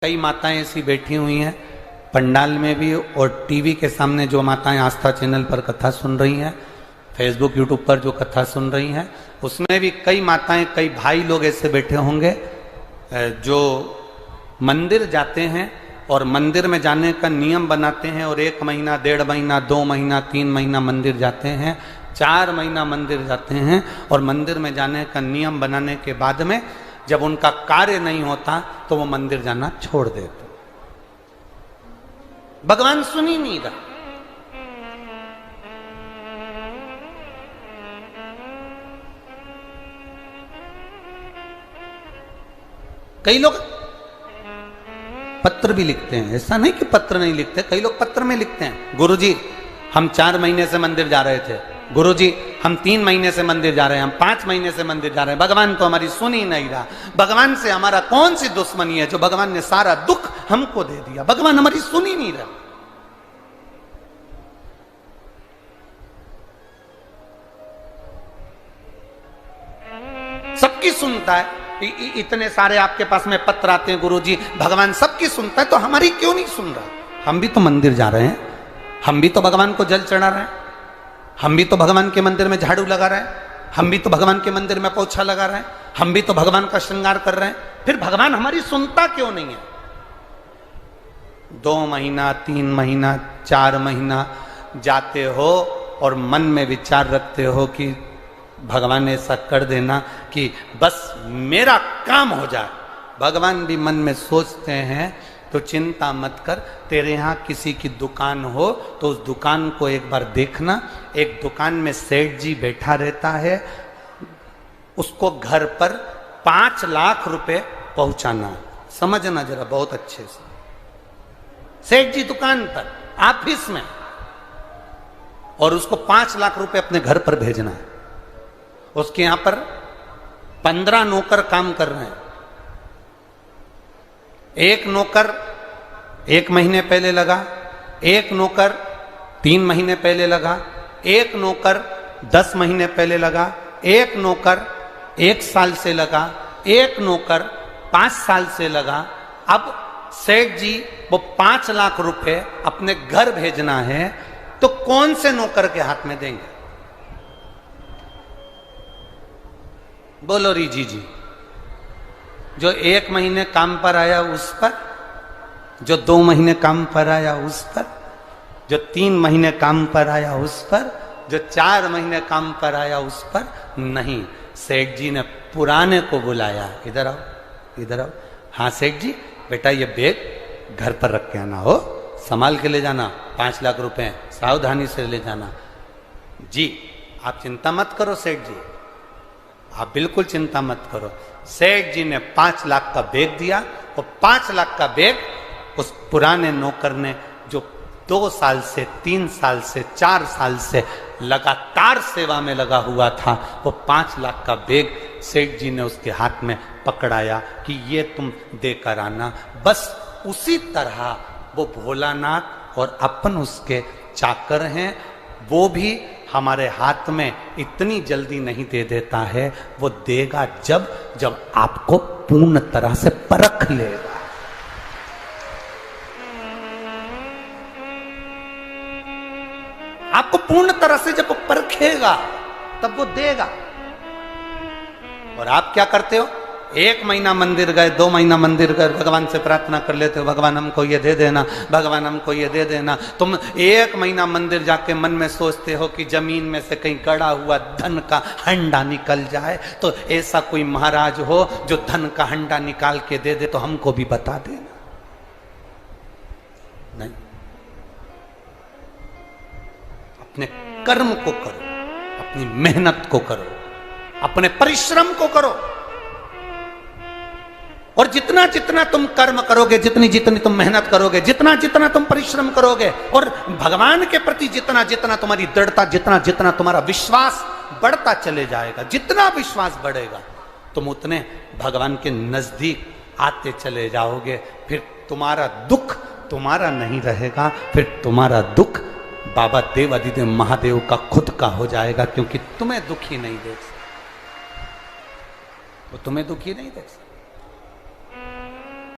कई माताएं ऐसी बैठी हुई हैं पंडाल में भी और टीवी के सामने जो माताएं आस्था चैनल पर कथा सुन रही हैं, फेसबुक यूट्यूब पर जो कथा सुन रही हैं, उसमें भी कई माताएं कई भाई लोग ऐसे बैठे होंगे जो मंदिर जाते हैं और मंदिर में जाने का नियम बनाते हैं और 1 महीना 1.5 महीना 2 महीना 3 महीना मंदिर जाते हैं, 4 महीना मंदिर जाते हैं और मंदिर में जाने का नियम बनाने के बाद में जब उनका कार्य नहीं होता तो वो मंदिर जाना छोड़ देते। भगवान सुन ही नहीं रहा। कई लोग पत्र भी लिखते हैं, ऐसा नहीं कि पत्र नहीं लिखते, कई लोग पत्र में लिखते हैं, गुरुजी हम 4 महीने से मंदिर जा रहे थे, गुरुजी हम 3 महीने से मंदिर जा रहे हैं, हम 5 महीने से मंदिर जा रहे हैं, भगवान तो हमारी सुन ही नहीं रहा। भगवान से हमारा कौन सी दुश्मनी है जो भगवान ने सारा दुख हमको दे दिया, भगवान हमारी सुन ही नहीं रहा। सबकी सुनता है, इतने सारे आपके पास में पत्र आते हैं, गुरुजी भगवान सबकी सुनता है तो हमारी क्यों नहीं सुन रहा? हम भी तो मंदिर जा रहे हैं, हम भी तो भगवान को जल चढ़ा रहे हैं, हम भी तो भगवान के मंदिर में झाड़ू लगा रहे हैं, हम भी तो भगवान के मंदिर में पोछा लगा रहे हैं, हम भी तो भगवान का श्रृंगार कर रहे हैं, फिर भगवान हमारी सुनता क्यों नहीं है? 2 महीना 3 महीना 4 महीना जाते हो और मन में विचार रखते हो कि भगवान ऐसा कर देना कि बस मेरा काम हो जाए। भगवान भी मन में सोचते हैं तो चिंता मत कर, तेरे यहाँ किसी की दुकान हो तो उस दुकान को एक बार देखना। एक दुकान में सेठ जी बैठा रहता है, उसको घर पर 5 लाख रुपए पहुंचाना। समझना जरा बहुत अच्छे से, सेठ जी दुकान पर ऑफिस में, और उसको 5 लाख रुपए अपने घर पर भेजना है। उसके यहां पर 15 नौकर काम कर रहे हैं। एक नौकर 1 महीने पहले लगा, एक नौकर 3 महीने पहले लगा, एक नौकर 10 महीने पहले लगा, एक नौकर 1 साल से लगा, एक नौकर 5 साल से लगा। अब सेठ जी वो 5 लाख रुपए अपने घर भेजना है तो कौन से नौकर के हाथ में देंगे? बोलो रीजी जी, जो 1 महीने काम पर आया उस पर, जो 2 महीने काम पर आया उस पर, जो 3 महीने काम पर आया उस पर, जो 4 महीने काम पर आया उस पर नहीं। सेठ जी ने पुराने को बुलाया, इधर आओ इधर आओ। हाँ सेठ जी, बेटा ये बैग घर पर रख के आना, हो संभाल के ले जाना, 5 लाख रुपए सावधानी से ले जाना। जी आप चिंता मत करो सेठ जी, आप बिल्कुल चिंता मत करो। सेठ जी ने 5 लाख का बैग दिया और 5 लाख का बैग उस पुराने नौकर ने जो 2 साल से 3 साल से 4 साल से लगातार सेवा में लगा हुआ था, वो 5 लाख का बैग सेठ जी ने उसके हाथ में पकड़ाया कि ये तुम देकर आना। बस उसी तरह वो भोलानाथ और अपन उसके चाकर हैं, वो भी हमारे हाथ में इतनी जल्दी नहीं दे देता है, वो देगा जब आपको पूर्ण तरह से परख लेगा। आपको पूर्ण तरह से जब वो परखेगा तब वो देगा। और आप क्या करते हो? 1 महीना मंदिर गए, 2 महीना मंदिर गए, भगवान से प्रार्थना कर लेते हो, भगवान हमको ये दे देना, भगवान हमको ये दे देना। तुम 1 महीना मंदिर जाके मन में सोचते हो कि जमीन में से कहीं गड़ा हुआ धन का हंडा निकल जाए, तो ऐसा कोई महाराज हो जो धन का हंडा निकाल के दे दे तो हमको भी बता देना। नहीं, अपने कर्म को करो, अपनी मेहनत को करो, अपने परिश्रम को करो, और जितना जितना तुम कर्म करोगे, जितनी जितनी तुम मेहनत करोगे, जितना जितना तुम परिश्रम करोगे, और भगवान के प्रति जितना जितना तुम्हारी दृढ़ता, जितना जितना तुम्हारा विश्वास बढ़ता चले जाएगा, जितना विश्वास बढ़ेगा तुम उतने भगवान के नजदीक आते चले जाओगे। फिर तुम्हारा दुख तुम्हारा नहीं रहेगा, फिर तुम्हारा दुख बाबा देव अधिदेव महादेव का खुद का हो जाएगा, क्योंकि तुम्हें दुखी नहीं देख सकते, वो तुम्हें दुखी नहीं देख सकते।